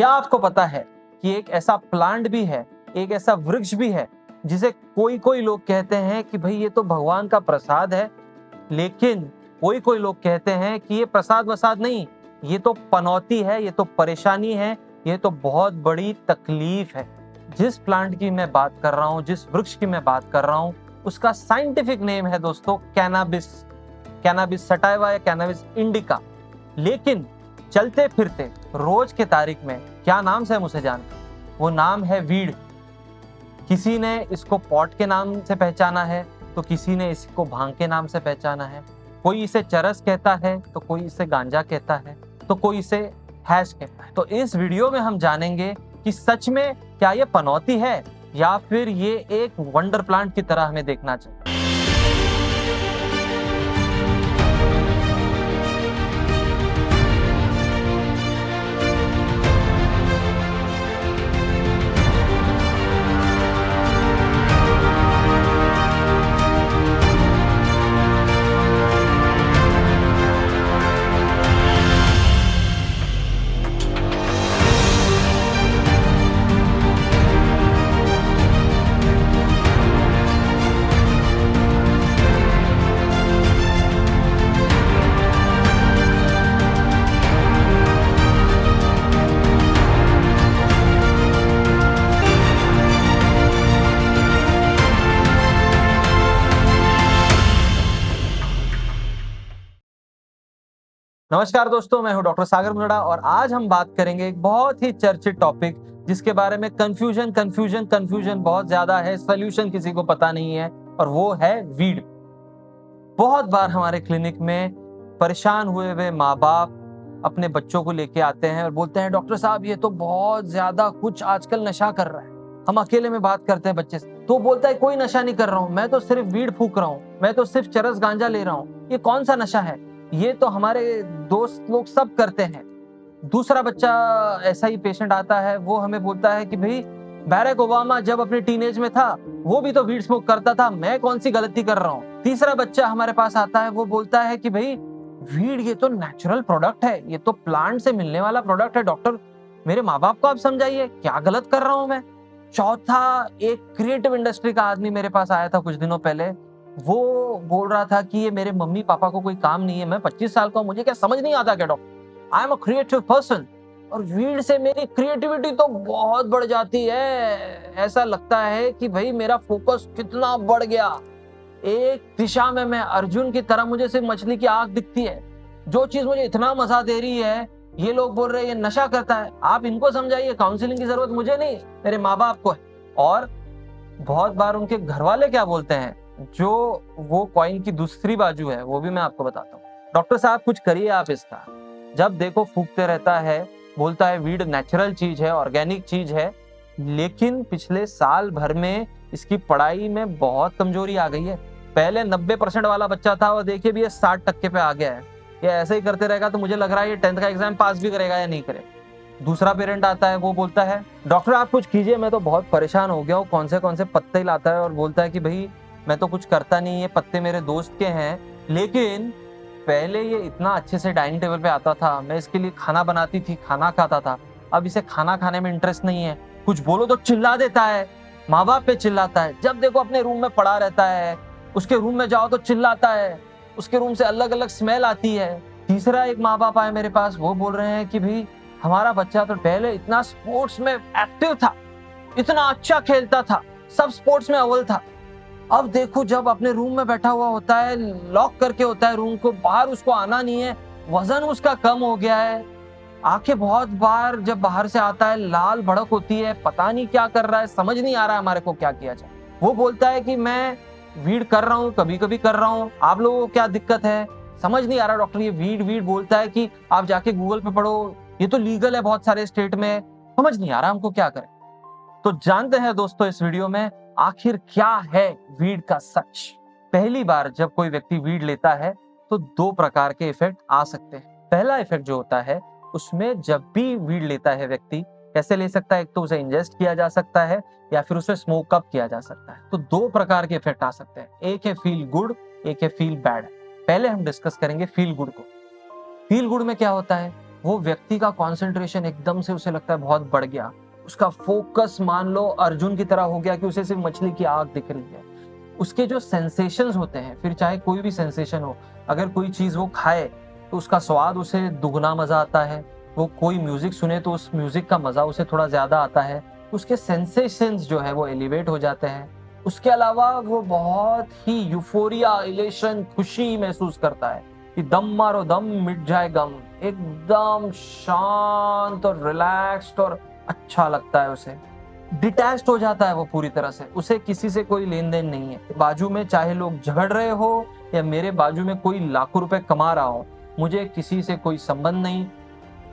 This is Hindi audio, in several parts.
क्या आपको पता है कि एक ऐसा प्लांट भी है, एक ऐसा वृक्ष भी है जिसे कोई कोई लोग कहते हैं कि भाई ये तो भगवान का प्रसाद है, लेकिन कोई कोई लोग कहते हैं कि ये प्रसाद वसाद नहीं, ये तो पनौती है, ये तो परेशानी है, ये तो बहुत बड़ी तकलीफ है। जिस प्लांट की मैं बात कर रहा हूँ, जिस वृक्ष की मैं बात कर रहा हूँ, उसका साइंटिफिक नेम है दोस्तों कैनाबिस, कैनाबिस सटाइवा या कैनाबिस इंडिका। लेकिन चलते फिरते रोज के तारीख में क्या नाम से हम उसे जानते हैं? वो नाम है वीड। किसी ने इसको पॉट के नाम से पहचाना है, तो किसी ने इसको भांग के नाम से पहचाना है। कोई इसे चरस कहता है, तो कोई इसे गांजा कहता है, तो कोई इसे हैश कहता है। तो इस वीडियो में हम जानेंगे कि सच में क्या ये पनौती है या फिर ये एक वंडर प्लांट की तरह हमें देखना चाहिए। नमस्कार दोस्तों, मैं हूं डॉक्टर सागर मुंदड़ा और आज हम बात करेंगे एक बहुत ही चर्चित टॉपिक जिसके बारे में कंफ्यूजन बहुत ज्यादा है, सोल्यूशन किसी को पता नहीं है, और वो है वीड। बहुत बार हमारे क्लिनिक में परेशान हुए हुए माँ बाप अपने बच्चों को लेके आते हैं और बोलते हैं डॉक्टर साहब ये तो बहुत ज्यादा कुछ आजकल नशा कर रहा है। हम अकेले में बात करते हैं बच्चे से, तो बोलता है कोई नशा नहीं कर रहा हूँ, मैं तो सिर्फ वीड फूक रहा हूँ, मैं तो सिर्फ चरस गांजा ले रहा हूँ, ये कौन सा नशा है, ये तो हमारे दोस्त लोग सब करते हैं। दूसरा बच्चा ऐसा ही पेशेंट आता है, वो हमें बोलता है कि भाई बैरक ओबामा जब अपने टीनेज में था वो भी तो वीड स्मोक करता था, मैं कौन सी गलती कर रहा हूँ। तीसरा बच्चा हमारे पास आता है, वो बोलता है कि भाई वीड ये तो नेचुरल प्रोडक्ट है, ये तो प्लांट से मिलने वाला प्रोडक्ट है, डॉक्टर मेरे माँ बाप को आप समझाइए, क्या गलत कर रहा हूँ मैं। चौथा एक क्रिएटिव इंडस्ट्री का आदमी मेरे पास आया था कुछ दिनों पहले, वो बोल रहा था कि ये मेरे मम्मी पापा को कोई काम नहीं है, मैं 25 साल का हूं, मुझे क्या समझ नहीं आता क्या doctor, I am a creative person और वीड से मेरी क्रिएटिविटी तो बहुत बढ़ जाती है, ऐसा लगता है कि भाई मेरा फोकस कितना बढ़ गया, एक दिशा में मैं अर्जुन की तरह मुझे सिर्फ मछली की आंख दिखती है, जो चीज मुझे इतना मजा दे रही है ये लोग बोल रहे हैं ये नशा करता है। आप इनको समझाइए, काउंसलिंग की जरूरत मुझे नहीं, मेरे माँ बाप को है। और बहुत बार उनके घर वाले क्या बोलते हैं, जो वो कॉइन की दूसरी बाजू है, वो भी मैं आपको बताता हूँ। डॉक्टर साहब कुछ करिए आप इसका, जब देखो फूकते रहता है, बोलता है वीड नेचुरल चीज है, ऑर्गेनिक चीज है, लेकिन पिछले साल भर में इसकी पढ़ाई में बहुत कमजोरी आ गई है। पहले 90% वाला बच्चा था और देखिए भी ये 60% पे आ गया है। ये ऐसे ही करते रहेगा तो मुझे लग रहा है ये 10th का एग्जाम पास भी करेगा या नहीं करेगा। दूसरा पेरेंट आता है, वो बोलता है डॉक्टर आप कुछ कीजिए, मैं तो बहुत परेशान हो गया हूँ, कौन से पत्ते लाता है और बोलता है कि भाई मैं तो कुछ करता नहीं, ये पत्ते मेरे दोस्त के हैं, लेकिन पहले ये इतना अच्छे से डाइनिंग टेबल पे आता था, मैं इसके लिए खाना बनाती थी, खाना खाता था, अब इसे खाना खाने में इंटरेस्ट नहीं है, कुछ बोलो तो चिल्ला देता है, माँ बाप पे चिल्लाता है, जब देखो अपने रूम में पड़ा रहता है, उसके रूम में जाओ तो चिल्लाता है, उसके रूम से अलग अलग स्मेल आती है। तीसरा एक माँ बाप आए मेरे पास, वो बोल रहे हैं कि भाई हमारा बच्चा तो पहले इतना स्पोर्ट्स में एक्टिव था, इतना अच्छा खेलता था, सब स्पोर्ट्स में अव्वल था, अब देखो जब अपने रूम में बैठा हुआ होता है, लॉक करके होता है रूम को, बाहर उसको आना नहीं है, वजन उसका कम हो गया है, आंखें बहुत बार जब बाहर से आता है लाल भड़क होती है, पता नहीं क्या कर रहा है, समझ नहीं आ रहा है हमारे को क्या किया जाए। वो बोलता है कि मैं वीड कर रहा हूँ, कभी कभी कर रहा हूँ, आप लोगों को क्या दिक्कत है, समझ नहीं आ रहा डॉक्टर, ये वीड वीड बोलता है कि आप जाके गूगल पे पढ़ो, ये तो लीगल है बहुत सारे स्टेट में, समझ नहीं आ रहा हमको क्या करें। तो जानते हैं दोस्तों इस वीडियो में आखिर क्या है वीड का सच। पहली बार जब कोई व्यक्ति वीड लेता है तो दो प्रकार के इफेक्ट आ सकते हैं। पहला इफेक्ट जो होता है उसमें जब भी वीड लेता है व्यक्ति, कैसे ले सकता है, एक तो उसे इंजेस्ट किया जा सकता है या फिर उसे स्मोक अप किया जा सकता है। तो दो प्रकार के इफेक्ट आ सकते हैं, एक है फील गुड, एक है फील बैड। पहले हम डिस्कस करेंगे फील गुड को। फील गुड में क्या होता है, वो व्यक्ति का कंसंट्रेशन एकदम से उसे लगता है बहुत बढ़ गया। उसका फोकस मान लो अर्जुन की तरह हो गया कि उसे सिर्फ मछली की आग दिख रही है। उसके जो सेंसेशंस होते हैं, फिर चाहे कोई भी सेंसेशन हो, अगर कोई चीज वो खाए तो उसका स्वाद उसे दुगना मजा आता है। वो कोई म्यूजिक सुने तो उस म्यूजिक का मजा उसे थोड़ा ज्यादा आता है। उसके सेंसेशंस जो है वो एलिवेट हो जाते हैं। उसके अलावा वो बहुत ही यूफोरिया, इलेशन, खुशी महसूस करता है कि दम मारो दम मिट जाए गम। एकदम शांत और रिलैक्स्ड और अच्छा लगता है उसे। डिटैच्ड हो जाता है वो पूरी तरह से। उसे किसी से कोई लेन देन नहीं है। बाजू में चाहे लोग झगड़ रहे हो या मेरे बाजू में कोई लाखों रुपए कमा रहा हो, मुझे किसी से कोई संबंध नहीं।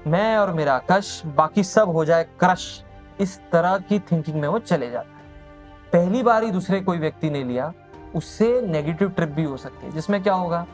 मैं और मेरा कश, बाकी सब हो जाए क्रश। इस तरह की थिंकिंग में वो चले जाता है। पहली बार ही दूसरे कोई व्यक्ति ने लिया, उससे नेगेटिव ट्रिप भी हो सकती है, जिसमें क्या होगा,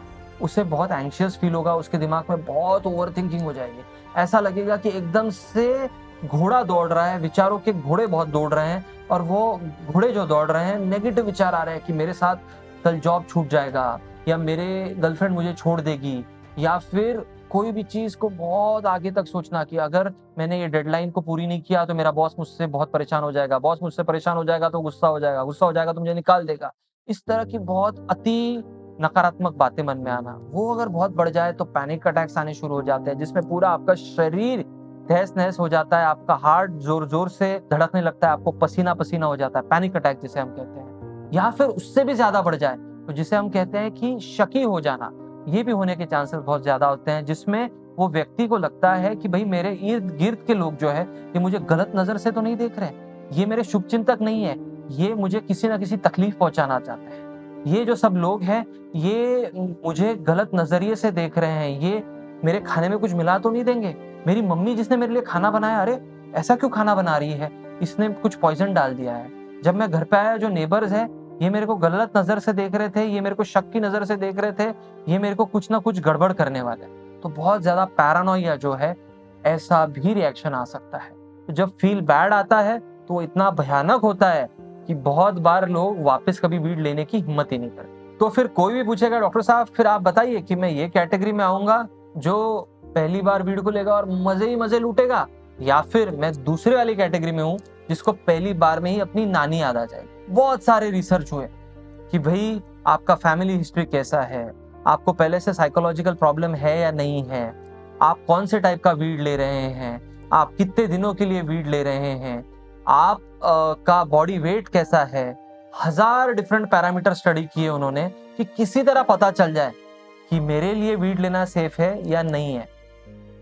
उसे बहुत एंग्शियस फील होगा। उसके दिमाग में बहुत ओवर थिंकिंग हो जाएगी। ऐसा लगेगा कि एकदम से घोड़ा दौड़ रहा है, विचारों के घोड़े बहुत दौड़ रहे हैं, और वो घोड़े जो दौड़ रहे हैं, नेगेटिव विचार आ रहे हैं कि मेरे साथ कल जॉब छूट जाएगा, या मेरे गर्लफ्रेंड मुझे छोड़ देगी, या फिर कोई भी चीज को बहुत आगे तक सोचना कि अगर मैंने ये डेडलाइन को पूरी नहीं किया तो मेरा बॉस मुझसे बहुत परेशान हो जाएगा, बॉस मुझसे परेशान हो जाएगा तो गुस्सा हो जाएगा, गुस्सा हो जाएगा तो मुझे निकाल देगा। इस तरह की बहुत अति नकारात्मक बातें मन में आना, वो अगर बहुत बढ़ जाए तो पैनिक अटैक्स आने शुरू हो जाते हैं, जिसमें पूरा आपका शरीर तहस नहस हो जाता है। आपका हार्ट जोर जोर से धड़कने लगता है, आपको पसीना पसीना हो जाता है, पैनिक अटैक जिसे हम कहते हैं। या फिर उससे भी ज्यादा बढ़ जाए तो जिसे हम कहते हैं कि शकी हो जाना, ये भी होने के चांसेस बहुत ज्यादा होते हैं, जिसमें वो व्यक्ति को लगता है कि भाई मेरे इर्द गिर्द के लोग जो है ये मुझे गलत नजर से तो नहीं देख रहे, ये मेरे शुभचिंतक नहीं है, ये मुझे किसी ना किसी तकलीफ पहुंचाना चाहते हैं। ये जो सब लोग हैं ये मुझे गलत नजरिए से देख रहे हैं, ये मेरे खाने में कुछ मिला तो नहीं देंगे, मेरी मम्मी जिसने मेरे लिए खाना बनाया, अरे ऐसा क्यों खाना बना रही है, इसने कुछ पॉइजन डाल दिया है। जब मैं घर पे आया, जो नेबर्स है ये मेरे को गलत नजर से देख रहे थे, ये मेरे को शक की नजर से देख रहे थे, ये मेरे को कुछ ना कुछ गड़बड़ करने वाले। तो बहुत ज्यादा पैरानोइया जो है, ऐसा भी रिएक्शन आ सकता है। तो जब फील बैड आता है तो इतना भयानक होता है कि बहुत बार लोग वापस कभी वीड लेने की हिम्मत ही नहीं करते। तो फिर कोई भी पूछेगा, डॉक्टर साहब फिर आप बताइए कि मैं ये कैटेगरी में आऊंगा जो पहली बार वीड को लेगा और मजे ही मजे लूटेगा, या फिर मैं दूसरे वाली कैटेगरी में हूँ जिसको पहली बार में ही अपनी नानी याद आ जाएगी। बहुत सारे रिसर्च हुए कि भाई आपका फैमिली हिस्ट्री कैसा है, आपको पहले से साइकोलॉजिकल प्रॉब्लम है या नहीं है, आप कौन से टाइप का वीड ले रहे हैं, आप कितने दिनों के लिए वीड ले रहे हैं, आप का बॉडी वेट कैसा है। 1000 डिफरेंट पैरामीटर स्टडी किए उन्होंने कि किसी तरह पता चल जाए कि मेरे लिए वीड लेना सेफ है या नहीं है।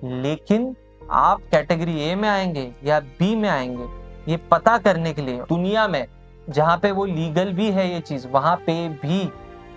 लेकिन आप कैटेगरी ए में आएंगे या बी में आएंगे, ये पता करने के लिए दुनिया में जहां पे वो लीगल भी है ये चीज, वहां पे भी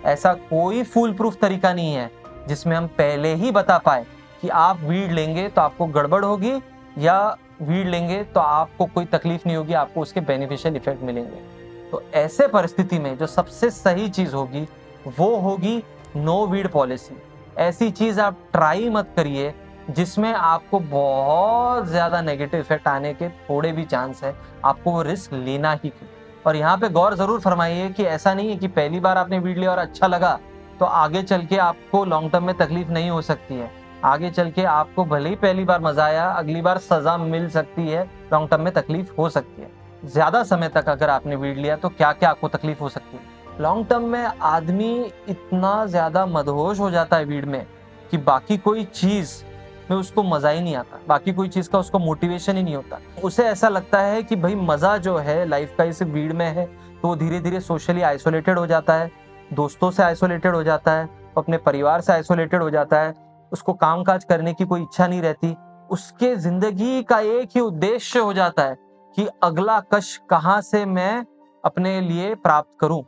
ऐसा कोई फूल प्रूफ तरीका नहीं है जिसमें हम पहले ही बता पाए कि आप वीड लेंगे तो आपको गड़बड़ होगी, या वीड लेंगे तो आपको कोई तकलीफ नहीं होगी, आपको उसके बेनिफिशियल इफेक्ट मिलेंगे। तो ऐसे परिस्थिति में जो सबसे सही चीज होगी वो होगी नो वीड पॉलिसी। ऐसी चीज आप ट्राई मत करिए जिसमें आपको बहुत ज्यादा नेगेटिव इफेक्ट आने के थोड़े भी चांस है, आपको वो रिस्क लेना ही क्यों। और यहाँ पे गौर जरूर फरमाइए कि ऐसा नहीं है कि पहली बार आपने वीड लिया और अच्छा लगा तो आगे चल के आपको लॉन्ग टर्म में तकलीफ नहीं हो सकती है। आगे चल के आपको भले ही पहली बार मजा आया, अगली बार सजा मिल सकती है, लॉन्ग टर्म में तकलीफ हो सकती है। ज्यादा समय तक अगर आपने वीड लिया तो क्या क्या आपको तकलीफ हो सकती है। लॉन्ग टर्म में आदमी इतना ज्यादा मदहोश हो जाता है वीड में कि बाकी कोई चीज में उसको मजा ही नहीं आता, बाकी कोई चीज का उसको मोटिवेशन ही नहीं होता। उसे ऐसा लगता है कि भाई मजा जो है लाइफ का इस वीड में है, तो धीरे धीरे सोशली आइसोलेटेड हो जाता है, दोस्तों से आइसोलेटेड हो जाता है, अपने परिवार से आइसोलेटेड हो जाता है, उसको कामकाज करने की कोई इच्छा नहीं रहती। उसके जिंदगी का एक ही उद्देश्य हो जाता है कि अगला कश कहां से मैं अपने लिए प्राप्त करूं।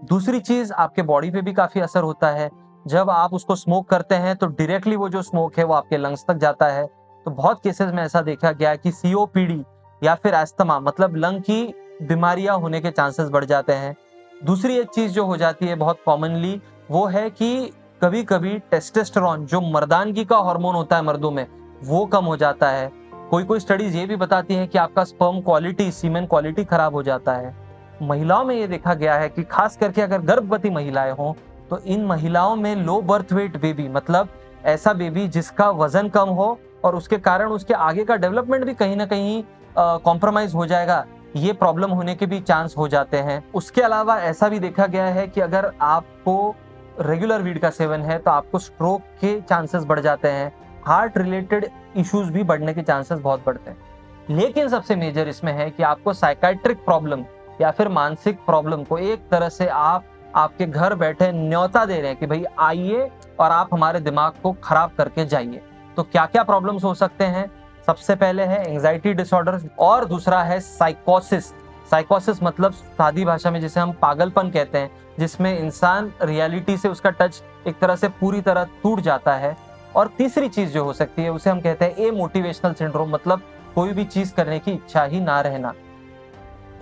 दूसरी चीज, आपके बॉडी पे भी काफी असर होता है। जब आप उसको स्मोक करते हैं तो डायरेक्टली वो जो स्मोक है वो आपके लंग्स तक जाता है। तो बहुत केसेस में ऐसा देखा गया है कि सीओपीडी या फिर एस्थमा मतलब लंग की बीमारियां होने के चांसेस बढ़ जाते हैं। दूसरी एक चीज जो हो जाती है बहुत कॉमनली, वो है कि कभी कभी टेस्टोस्टेरोन जो मर्दानगी का हार्मोन होता है मर्दों में, वो कम हो जाता है। कोई कोई स्टडीज ये भी बताती हैं कि आपका स्पर्म क्वालिटी, सीमेन क्वालिटी खराब हो जाता है। महिलाओं में ये देखा गया है कि खास करके अगर गर्भवती महिलाएं हों तो इन महिलाओं में लो बर्थ वेट बेबी, मतलब ऐसा बेबी जिसका वजन कम हो और उसके कारण उसके आगे का डेवलपमेंट भी कहीं ना कहीं कॉम्प्रोमाइज हो जाएगा, ये प्रॉब्लम होने के भी चांस हो जाते हैं। उसके अलावा ऐसा भी देखा गया है कि अगर आपको रेगुलर वीड का सेवन है तो आपको स्ट्रोक के चांसेस बढ़ जाते हैं, हार्ट रिलेटेड इश्यूज भी बढ़ने के चांसेस बहुत बढ़ते हैं। लेकिन सबसे मेजर इसमें है कि आपको साइकाइट्रिक प्रॉब्लम या फिर मानसिक प्रॉब्लम को एक तरह से आप आपके घर बैठे न्योता दे रहे हैं कि भाई आइए और आप हमारे दिमाग को खराब करके जाइए। तो क्या क्या प्रॉब्लम्स हो सकते हैं? सबसे पहले है एंजाइटी डिसऑर्डर और दूसरा है साइकोसिस। साइकोसिस मतलब सादी भाषा में जिसे हम पागलपन कहते हैं, जिसमें इंसान रियलिटी से उसका टच एक तरह से पूरी तरह टूट जाता है। और तीसरी चीज जो हो सकती है उसे हम कहते हैं ए मोटिवेशनल सिंड्रोम, मतलब कोई भी चीज करने की इच्छा ही ना रहना।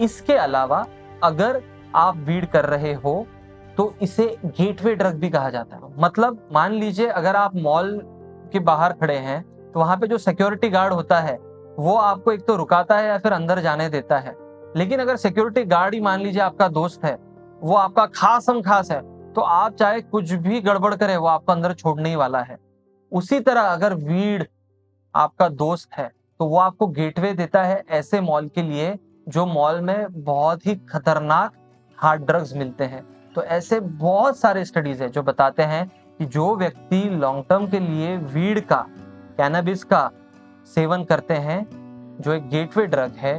इसके अलावा अगर आप वीड कर रहे हो तो इसे गेटवे ड्रग भी कहा जाता है। मतलब मान लीजिए अगर आप मॉल के बाहर खड़े हैं तो वहां पे जो सिक्योरिटी गार्ड होता है वो आपको एक तो रुकाता है या फिर अंदर जाने देता है। लेकिन अगर सिक्योरिटी गार्ड ही मान लीजिए आपका दोस्त है, वो आपका खासम खास है, तो आप चाहे कुछ भी गड़बड़ करे वो आपको अंदर छोड़ने ही वाला है। उसी तरह अगर वीड आपका दोस्त है तो वो आपको गेटवे देता है ऐसे मॉल के लिए जो मॉल में बहुत ही खतरनाक हार्ड ड्रग्स मिलते हैं। तो ऐसे बहुत सारे स्टडीज है जो बताते हैं कि जो व्यक्ति लॉन्ग टर्म के लिए वीड का, कैनबिस का सेवन करते हैं, जो एक गेटवे ड्रग है,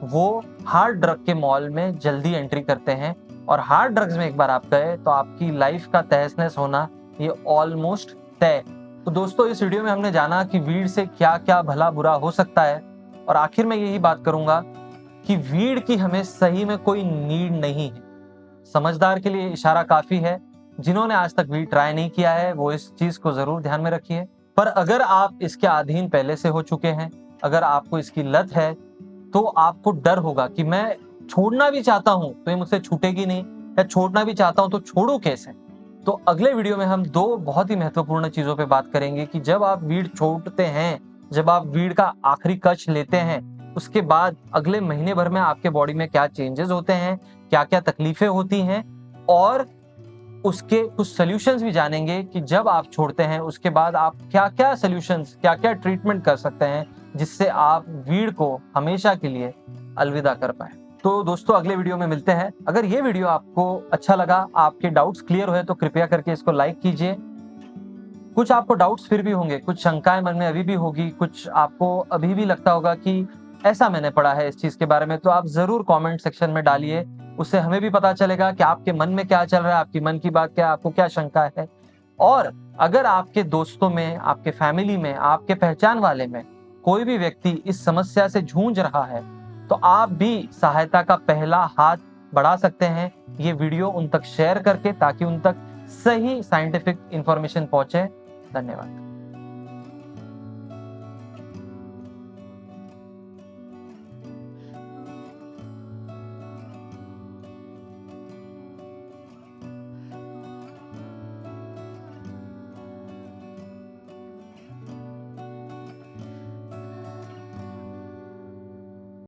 वो हार्ड ड्रग के मॉल में जल्दी एंट्री करते हैं। और हार्ड ड्रग्स में एक बार आप गए तो आपकी लाइफ का तहस नहस होना ये ऑलमोस्ट तय। तो दोस्तों इस वीडियो में हमने जाना कि वीड से क्या क्या भला बुरा हो सकता है, और आखिर में यही बात करूंगा कि वीड की हमें सही में कोई नीड नहीं है। समझदार के लिए इशारा काफी है। जिन्होंने आज तक वीड ट्राई नहीं किया है वो इस चीज को जरूर ध्यान में रखिए। पर अगर आप इसके अधीन पहले से हो चुके हैं, अगर आपको इसकी लत है, तो आपको डर होगा कि मैं छोड़ना भी चाहता हूं तो ये मुझसे छूटेगी नहीं, या छोड़ना भी चाहता हूं तो छोड़ू कैसे। तो अगले वीडियो में हम दो बहुत ही महत्वपूर्ण चीजों पे बात करेंगे कि जब आप वीड छोड़ते हैं, जब आप वीड का आखिरी कश लेते हैं, उसके बाद अगले महीने भर में आपके बॉडी में क्या चेंजेस होते हैं, क्या क्या तकलीफें होती हैं, और उसके कुछ सॉल्यूशंस भी जानेंगे कि जब आप छोड़ते हैं उसके बाद आप क्या क्या सॉल्यूशंस, क्या क्या ट्रीटमेंट कर सकते हैं जिससे आप वीड को हमेशा के लिए अलविदा कर पाए। तो दोस्तों अगले वीडियो में मिलते हैं। अगर ये वीडियो आपको अच्छा लगा, आपके डाउट्स क्लियर हुए, तो कृपया करके इसको लाइक कीजिए। कुछ आपको डाउट्स फिर भी होंगे, कुछ शंकाएं मन में अभी भी होगी, कुछ आपको अभी भी लगता होगा कि ऐसा मैंने पढ़ा है इस चीज के बारे में, तो आप जरूर कमेंट सेक्शन में डालिए। उससे हमें भी पता चलेगा कि आपके मन में क्या चल रहा है, आपकी मन की बात क्या है, आपको क्या शंका है। और अगर आपके दोस्तों में, आपके फैमिली में, आपके पहचान वाले में कोई भी व्यक्ति इस समस्या से जूझ रहा है तो आप भी सहायता का पहला हाथ बढ़ा सकते हैं ये वीडियो उन तक शेयर करके, ताकि उन तक सही साइंटिफिक इंफॉर्मेशन पहुंचे। धन्यवाद।